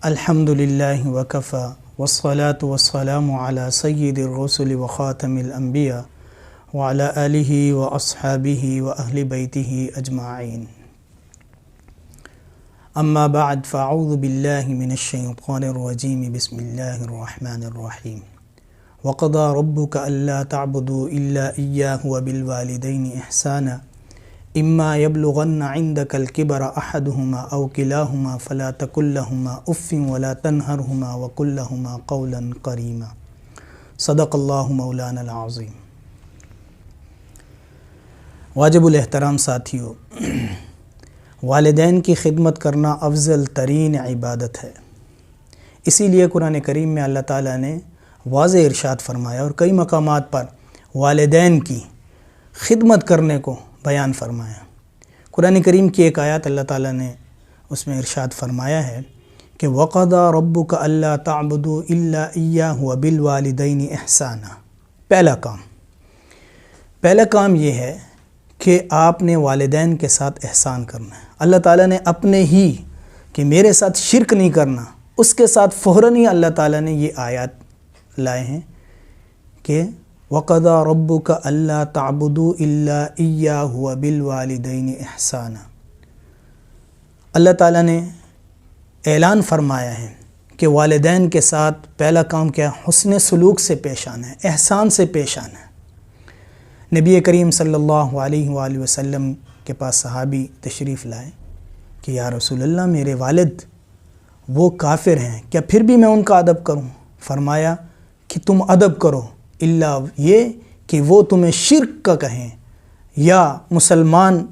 الحمدللہ وکفی والصلاة والسلام علی سید الرسل وخاتم الانبیاء وعلی آلہ واصحابہ واہل بیتہ اجمعین اما بعد فاعوذ باللہ من الشیطان الرجیم بسم اللہ الرحمن الرحیم وقضى ربك ألا تعبدوا إلا إياه وبالوالدين إحسانا إما يبلغن عندك الكبر أحدهما أو كلاهما فلا تقل لهما أف ولا تنهرهما وقل لهما قولا كريما صدق الله مولانا العظیم۔ واجب الاحترام ساتھیو، والدین کی خدمت کرنا افضل ترین عبادت ہے۔ اسی لیے قرآن کریم میں اللہ تعالیٰ نے واضح ارشاد فرمایا اور کئی مقامات پر والدین کی خدمت کرنے کو بیان فرمایا۔ قرآن کریم کی ایک آیات اللہ تعالیٰ نے اس میں ارشاد فرمایا ہے کہ وَقَضَى رَبُّكَ أَلَّا تَعْبُدُوا إِلَّا إِيَّاهُ وَبِالْوَالِدَيْنِ إِحْسَانًا۔ پہلا کام یہ ہے کہ آپ نے والدین کے ساتھ احسان کرنا ہے۔ اللہ تعالیٰ نے اپنے ہی کہ میرے ساتھ شرک نہیں کرنا، اس کے ساتھ فوراً ہی اللہ تعالیٰ نے یہ آیات لائے ہیں کہ وَقَضَى رَبُّكَ أَلَّا تَعْبُدُوا إِلَّا إِيَّاهُ وَبِالْوَالِدَيْنِ إِحْسَانًا۔ اللہ تعالیٰ نے اعلان فرمایا ہے کہ والدین کے ساتھ پہلا کام کیا ہے؟ حسن سلوک سے پیش آنا ہے، احسان سے پیش آنا ہے۔ نبی کریم صلی اللہ علیہ وآلہ وسلم کے پاس صحابی تشریف لائے کہ یا رسول اللہ، میرے والد وہ کافر ہیں، کیا پھر بھی میں ان کا ادب کروں؟ فرمایا کہ تم ادب کرو، الا یہ کہ وہ تمہیں شرک کا کہیں یا مسلمان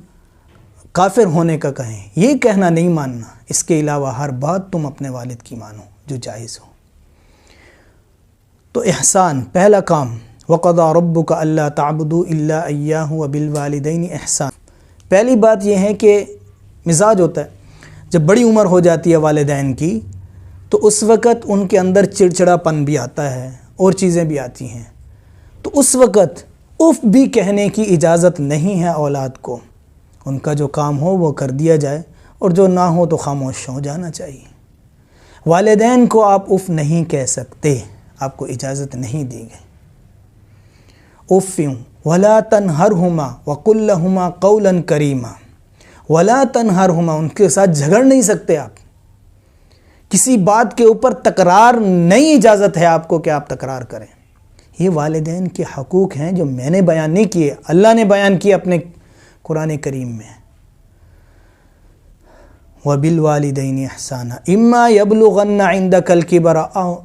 کافر ہونے کا کہیں، یہ کہنا نہیں ماننا، اس کے علاوہ ہر بات تم اپنے والد کی مانو جو جائز ہو۔ تو احسان پہلا کام، وَقَضَى رَبُّكَ أَلَّا تَعْبُدُوا إِلَّا إِيَّاهُ وَبِالْوَالِدَيْنِ إِحْسَانًا۔ پہلی بات یہ ہے کہ مزاج ہوتا ہے جب بڑی عمر ہو جاتی ہے والدین کی تو اس وقت ان کے اندر چڑچڑا پن بھی آتا ہے اور چیزیں بھی آتی ہیں، تو اس وقت اف بھی کہنے کی اجازت نہیں ہے اولاد کو۔ ان کا جو کام ہو وہ کر دیا جائے اور جو نہ ہو تو خاموش ہو جانا چاہیے۔ والدین کو آپ اف نہیں کہہ سکتے، آپ کو اجازت نہیں دی گئی۔ اف ولا تنہرہما وقل لہما قولا کریما۔ ولا تنہرہما، ان کے ساتھ جھگڑ نہیں سکتے آپ، کسی بات کے اوپر تکرار نہیں، اجازت ہے آپ کو کہ آپ تکرار کریں۔ یہ والدین کے حقوق ہیں جو میں نے بیان نہیں کیے، اللہ نے بیان کیے اپنے قرآن کریم میں۔ وَبِالْوَالِدَيْنِ إِحْسَانًا إِمَّا يَبْلُغَنَّ عِنْدَكَ الْكِبَرَ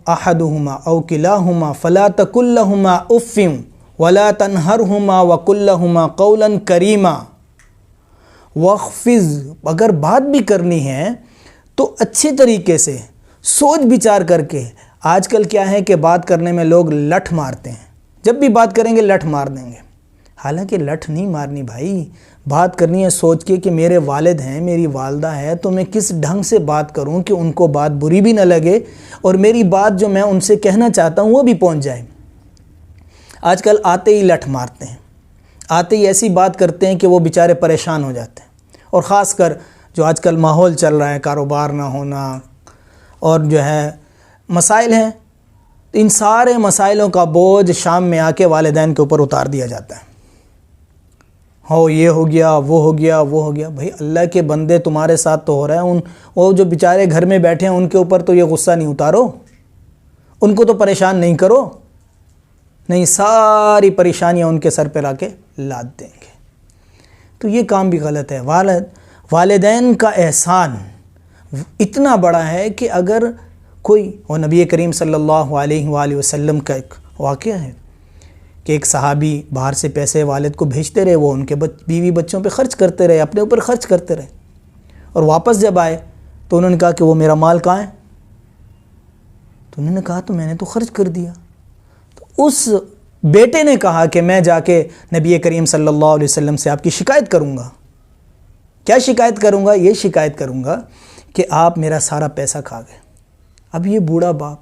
أَحَدُهُمَا أَوْ كِلَاهُمَا فَلَا تَقُل لَّهُمَا أُفٍّ وَلَا تَنْهَرْهُمَا وَقُل لَّهُمَا قَوْلًا كَرِيمًا وَاخْفِضْ۔ اگر بات بھی کرنی ہے تو اچھے طریقے سے سوچ بچار کر کے۔ آج کل کیا ہے کہ بات کرنے میں لوگ لٹھ مارتے ہیں، جب بھی بات کریں گے لٹھ مار دیں گے، حالانکہ لٹھ نہیں مارنی بھائی، بات کرنی ہے سوچ کے کہ میرے والد ہیں، میری والدہ ہے، تو میں کس ڈھنگ سے بات کروں کہ ان کو بات بری بھی نہ لگے اور میری بات جو میں ان سے کہنا چاہتا ہوں وہ بھی پہنچ جائے۔ آج کل آتے ہی لٹھ مارتے ہیں، آتے ہی ایسی بات کرتے ہیں کہ وہ بیچارے پریشان ہو جاتے ہیں۔ اور خاص کر جو آج کل ماحول چل رہا ہے، کاروبار نہ ہونا اور جو ہے مسائل ہیں، ان سارے مسائلوں کا بوجھ شام میں آ کے والدین کے اوپر اتار دیا جاتا ہے۔ ہو یہ ہو گیا، وہ ہو گیا، وہ ہو گیا۔ بھائی اللہ کے بندے، تمہارے ساتھ تو ہو رہا ہے، وہ جو بیچارے گھر میں بیٹھے ہیں ان کے اوپر تو یہ غصہ نہیں اتارو، ان کو تو پریشان نہیں کرو، نہیں ساری پریشانیاں ان کے سر پہ لا کے لاد دیں گے۔ تو یہ کام بھی غلط ہے۔ والدین کا احسان اتنا بڑا ہے کہ اگر کوئی، وہ نبی کریم صلی اللہ علیہ وآلہ وسلم کا ایک واقعہ ہے کہ ایک صحابی باہر سے پیسے والد کو بھیجتے رہے، وہ ان کے بیوی بچوں پہ خرچ کرتے رہے، اپنے اوپر خرچ کرتے رہے، اور واپس جب آئے تو انہوں نے کہا کہ وہ میرا مال کہاں ہے؟ تو انہوں نے کہا تو میں نے تو خرچ کر دیا۔ تو اس بیٹے نے کہا کہ میں جا کے نبی کریم صلی اللہ علیہ وسلم سے آپ کی شکایت کروں گا۔ کیا شکایت کروں گا؟ یہ شکایت کروں گا کہ آپ میرا سارا پیسہ کھا گئے۔ اب یہ بوڑھا باپ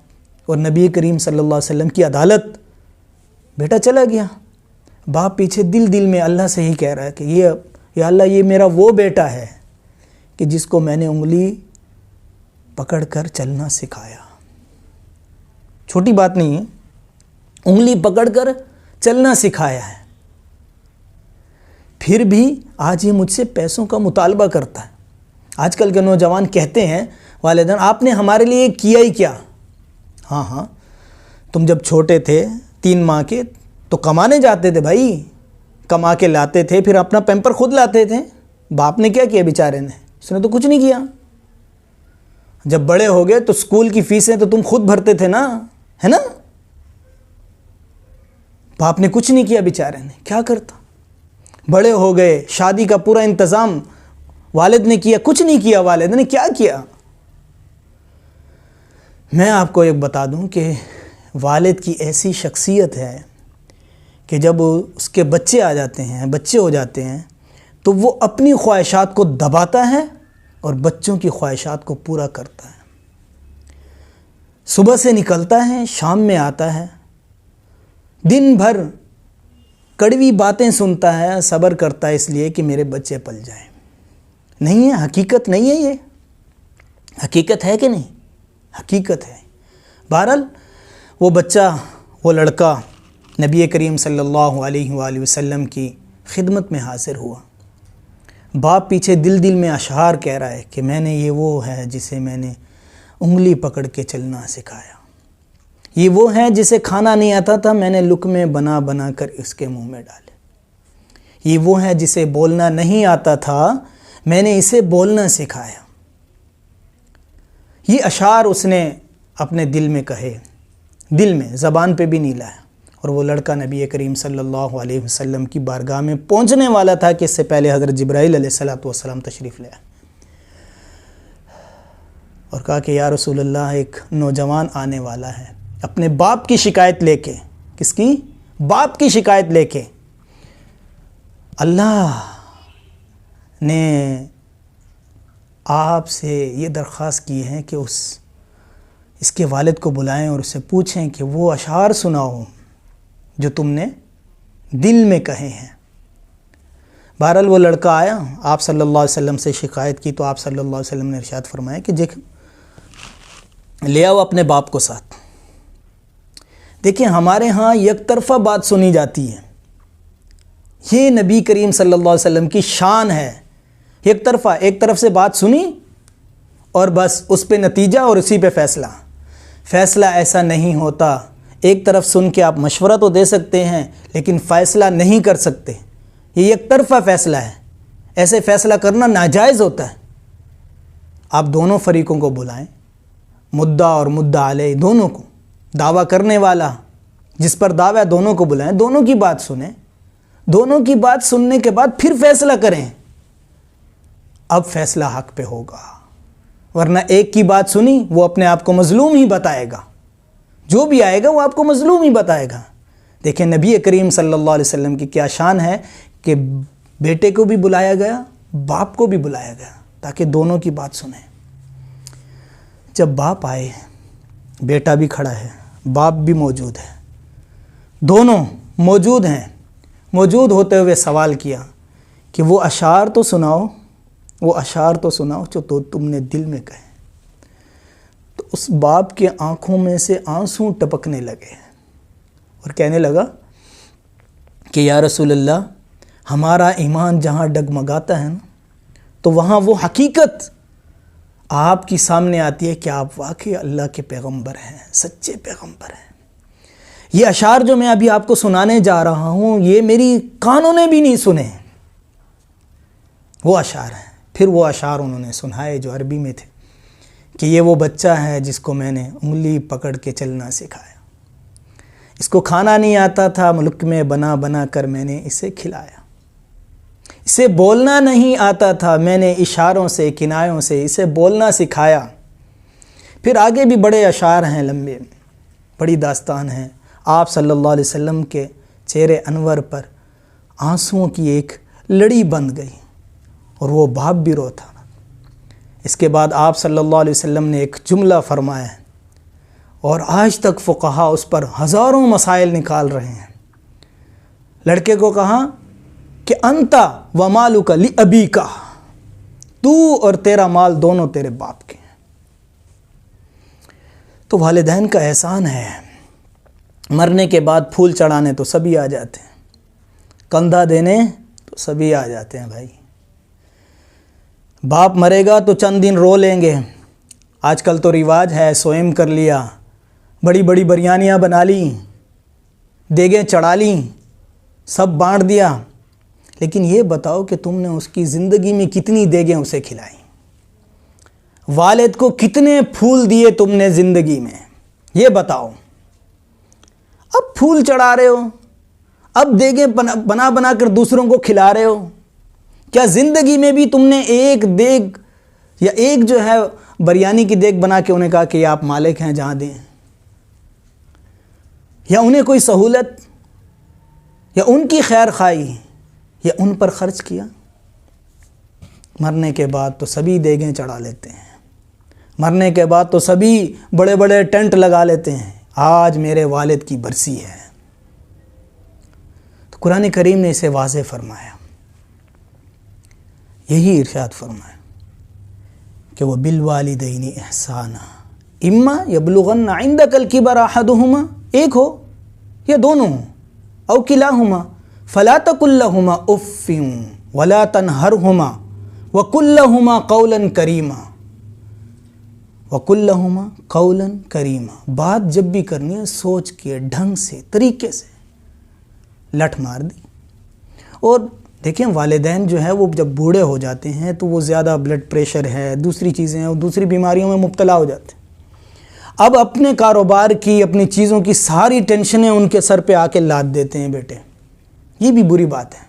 اور نبی کریم صلی اللہ علیہ وسلم کی عدالت، بیٹا چلا گیا، باپ پیچھے دل میں اللہ سے ہی کہہ رہا ہے کہ یا اللہ، یہ میرا وہ بیٹا ہے کہ جس کو میں نے انگلی پکڑ کر چلنا سکھایا. چھوٹی بات نہیں ہے, انگلی پکڑ کر چلنا سکھایا ہے. پھر بھی آج یہ مجھ سے پیسوں کا مطالبہ کرتا ہے. آج کل کے نوجوان کہتے ہیں والدین آپ نے ہمارے لیے کیا ہی کیا. ہاں تم جب چھوٹے تھے 3 ماہ کے تو کمانے جاتے تھے بھائی, کما کے لاتے تھے, پھر اپنا پیمپر خود لاتے تھے. باپ نے کیا کیا بیچارے نے؟ اس نے تو کچھ نہیں کیا. جب بڑے ہو گئے تو اسکول کی فیسیں تو تم خود بھرتے تھے نا, ہے نا. باپ نے کچھ نہیں کیا بیچارے نے, کیا کرتا. بڑے ہو گئے, شادی کا پورا انتظام والد نے کیا, کچھ نہیں کیا. والد نے کیا کیا؟ میں آپ کو ایک بتا دوں کہ والد کی ایسی شخصیت ہے کہ جب اس کے بچے آ جاتے ہیں, بچے ہو جاتے ہیں, تو وہ اپنی خواہشات کو دباتا ہے اور بچوں کی خواہشات کو پورا کرتا ہے. صبح سے نکلتا ہے, شام میں آتا ہے, دن بھر کڑوی باتیں سنتا ہے, صبر کرتا ہے اس لیے کہ میرے بچے پل جائیں. نہیں ہے, حقیقت نہیں ہے یہ. حقیقت ہے کہ نہیں؟ حقیقت ہے. بہرحال وہ بچہ, وہ لڑکا نبی کریم صلی اللہ علیہ وآلہ وسلم کی خدمت میں حاضر ہوا. باپ پیچھے دل میں اشعار کہہ رہا ہے کہ میں نے یہ وہ ہے جسے میں نے انگلی پکڑ کے چلنا سکھایا. یہ وہ ہے جسے کھانا نہیں آتا تھا, میں نے لقمے بنا بنا کر اس کے منہ میں ڈالے. یہ وہ ہے جسے بولنا نہیں آتا تھا, میں نے اسے بولنا سکھایا. یہ اشعار اس نے اپنے دل میں کہے, دل میں, زبان پہ بھی نہیں لایا. اور وہ لڑکا نبی کریم صلی اللہ علیہ وسلم کی بارگاہ میں پہنچنے والا تھا کہ اس سے پہلے حضرت جبرائیل علیہ السلام تشریف لے آئے اور کہا کہ یا رسول اللہ, ایک نوجوان آنے والا ہے اپنے باپ کی شکایت لے کے. کس کی؟ باپ کی شکایت لے کے. اللہ نے آپ سے یہ درخواست کی ہے کہ اس کے والد کو بلائیں اور اسے پوچھیں کہ وہ اشعار سناؤ جو تم نے دل میں کہے ہیں. بہرحال وہ لڑکا آیا, آپ صلی اللہ علیہ وسلم سے شکایت کی تو آپ صلی اللہ علیہ وسلم نے ارشاد فرمایا کہ لے آؤ اپنے باپ کو ساتھ. دیکھیں ہمارے ہاں یک طرفہ بات سنی جاتی ہے. یہ نبی کریم صلی اللہ علیہ وسلم کی شان ہے. یک طرفہ, ایک طرف سے بات سنی اور بس اس پہ نتیجہ اور اسی پہ فیصلہ. فیصلہ ایسا نہیں ہوتا. ایک طرف سن کے آپ مشورہ تو دے سکتے ہیں لیکن فیصلہ نہیں کر سکتے. یہ یک طرفہ فیصلہ ہے. ایسے فیصلہ کرنا ناجائز ہوتا ہے. آپ دونوں فریقوں کو بلائیں, مدعا اور مدعا علیہ دونوں کو, دعویٰ کرنے والا جس پر دعویٰ ہے دونوں کو بلائیں, دونوں کی بات سنیں, دونوں کی بات سننے کے بعد پھر فیصلہ کریں. اب فیصلہ حق پہ ہوگا, ورنہ ایک کی بات سنی وہ اپنے آپ کو مظلوم ہی بتائے گا. جو بھی آئے گا وہ آپ کو مظلوم ہی بتائے گا. دیکھیں نبی کریم صلی اللہ علیہ وسلم کی کیا شان ہے کہ بیٹے کو بھی بلایا گیا, باپ کو بھی بلایا گیا تاکہ دونوں کی بات سنیں. جب باپ آئے, بیٹا بھی کھڑا ہے, باپ بھی موجود ہے, دونوں موجود ہیں. موجود ہوتے ہوئے سوال کیا کہ وہ اشعار تو سناؤ, وہ اشعار تو سناؤ جو تو تم نے دل میں کہے. تو اس باپ کے آنکھوں میں سے آنسو ٹپکنے لگے اور کہنے لگا کہ یا رسول اللہ, ہمارا ایمان جہاں ڈگمگاتا ہے نا تو وہاں وہ حقیقت آپ کی سامنے آتی ہے کہ آپ واقعی اللہ کے پیغمبر ہیں, سچے پیغمبر ہیں. یہ اشعار جو میں ابھی آپ کو سنانے جا رہا ہوں یہ میری کانوں نے بھی نہیں سنے. وہ اشعار ہیں. پھر وہ اشعار انہوں نے سنائے جو عربی میں تھے کہ یہ وہ بچہ ہے جس کو میں نے انگلی پکڑ کے چلنا سکھایا. اس کو کھانا نہیں آتا تھا, ملک میں بنا بنا کر میں نے اسے کھلایا. اسے بولنا نہیں آتا تھا, میں نے اشاروں سے, کنایوں سے اسے بولنا سکھایا. پھر آگے بھی بڑے اشعار ہیں, لمبے, بڑی داستان ہیں. آپ صلی اللہ علیہ وسلم کے چہرے انور پر آنسوؤں کی ایک لڑی بند گئی اور وہ باپ بھی روتا. اس کے بعد آپ صلی اللہ علیہ وسلم نے ایک جملہ فرمایا اور آج تک فقہا اس پر ہزاروں مسائل نکال رہے ہیں. لڑکے کو کہا کہ انتا و مالک لابیکا, تو اور تیرا مال دونوں تیرے باپ کے ہیں. تو والدین کا احسان ہے، مرنے کے بعد پھول چڑھانے تو سبھی آ جاتے ہیں، کندھا دینے تو سبھی آ جاتے ہیں بھائی۔ باپ مرے گا تو چند دن رو لیں گے، آج کل تو رواج ہے، سوئم کر لیا، بڑی بڑی بریانیاں بنا لی، دیگیں چڑھا لیں، سب بانٹ دیا، لیکن یہ بتاؤ کہ تم نے اس کی زندگی میں کتنی دیگیں اسے کھلائیں، والد کو کتنے پھول دیے تم نے زندگی میں، یہ بتاؤ۔ اب پھول چڑھا رہے ہو، اب دیگیں بنا بنا کر دوسروں کو کھلا رہے ہو، کیا زندگی میں بھی تم نے ایک دیگ یا ایک جو ہے بریانی کی دیگ بنا کے انہیں کہا کہ یہ آپ مالک ہیں جہاں دیں، یا انہیں کوئی سہولت یا ان کی خیر خواہی یا ان پر خرچ کیا؟ مرنے کے بعد تو سبھی دیگیں چڑھا لیتے ہیں، مرنے کے بعد تو سبھی بڑے بڑے ٹینٹ لگا لیتے ہیں، آج میرے والد کی برسی ہے۔ تو قرآن کریم نے اسے واضح فرمایا، یہی ارشاد فرمایا کہ وہ بالوالدین احسانا اما یبلغن عندک الکبر احدہما، ایک ہو یا دونوں ہوں، او کلاہما فلا تقل لہما اف ولا تنہرہما وقل لہما قولا کریما، وقل لہما قولا کریما، بات جب بھی کرنی ہے سوچ کے، ڈھنگ سے، طریقے سے، لٹ مار دی۔ اور دیکھیں والدین جو ہے وہ جب بوڑھے ہو جاتے ہیں تو وہ زیادہ بلڈ پریشر ہے، دوسری چیزیں ہیں، دوسری بیماریوں میں مبتلا ہو جاتے ہیں، اب اپنے کاروبار کی، اپنی چیزوں کی ساری ٹینشنیں ان کے سر پہ آ کے لاد دیتے ہیں بیٹے، یہ بھی بری بات ہے،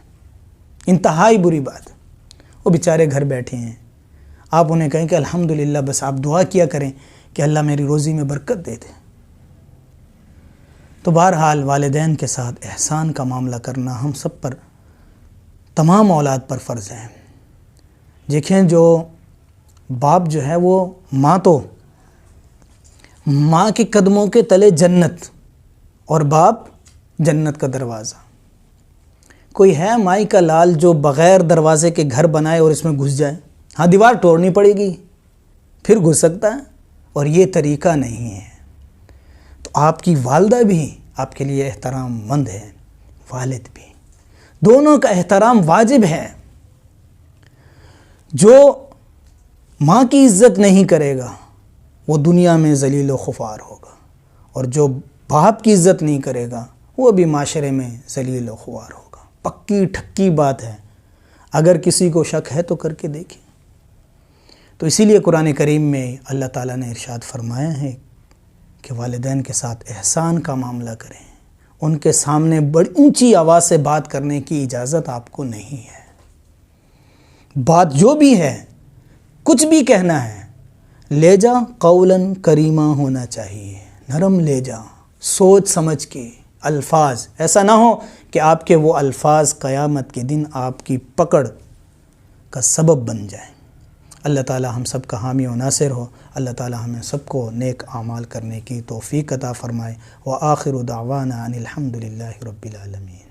انتہائی بری بات ہے۔ وہ بیچارے گھر بیٹھے ہیں، آپ انہیں کہیں کہ الحمدللہ، بس آپ دعا کیا کریں کہ اللہ میری روزی میں برکت دے دے۔ تو بہرحال والدین کے ساتھ احسان کا معاملہ کرنا ہم سب پر، تمام اولاد پر فرض ہے۔ دیکھیں جو باپ جو ہے وہ، ماں کے قدموں کے تلے جنت، اور باپ جنت کا دروازہ۔ کوئی ہے مائی کا لال جو بغیر دروازے کے گھر بنائے اور اس میں گھس جائے؟ ہاں دیوار توڑنی پڑے گی پھر گھس سکتا ہے، اور یہ طریقہ نہیں ہے۔ تو آپ کی والدہ بھی آپ کے لیے احترام مند ہے، والد بھی، دونوں کا احترام واجب ہے۔ جو ماں کی عزت نہیں کرے گا وہ دنیا میں ذلیل و خوار ہوگا، اور جو باپ کی عزت نہیں کرے گا وہ بھی معاشرے میں ذلیل و خوار ہوگا۔ پکی ٹھکی بات ہے، اگر کسی کو شک ہے تو کر کے دیکھیں۔ تو اسی لیے قرآن کریم میں اللہ تعالیٰ نے ارشاد فرمایا ہے کہ والدین کے ساتھ احسان کا معاملہ کریں، ان کے سامنے بڑی اونچی آواز سے بات کرنے کی اجازت آپ کو نہیں ہے۔ بات جو بھی ہے، کچھ بھی کہنا ہے، لہجہ قولاً کریمہ ہونا چاہیے، نرم لہجہ، سوچ سمجھ کے الفاظ، ایسا نہ ہو کہ آپ کے وہ الفاظ قیامت کے دن آپ کی پکڑ کا سبب بن جائیں۔ اللہ تعالی ہم سب کا حامی و ناصر ہو، اللہ تعالی ہمیں سب کو نیک اعمال کرنے کی توفیق عطا فرمائے۔ وآخر دعوانا ان الحمد للہ رب العالمین۔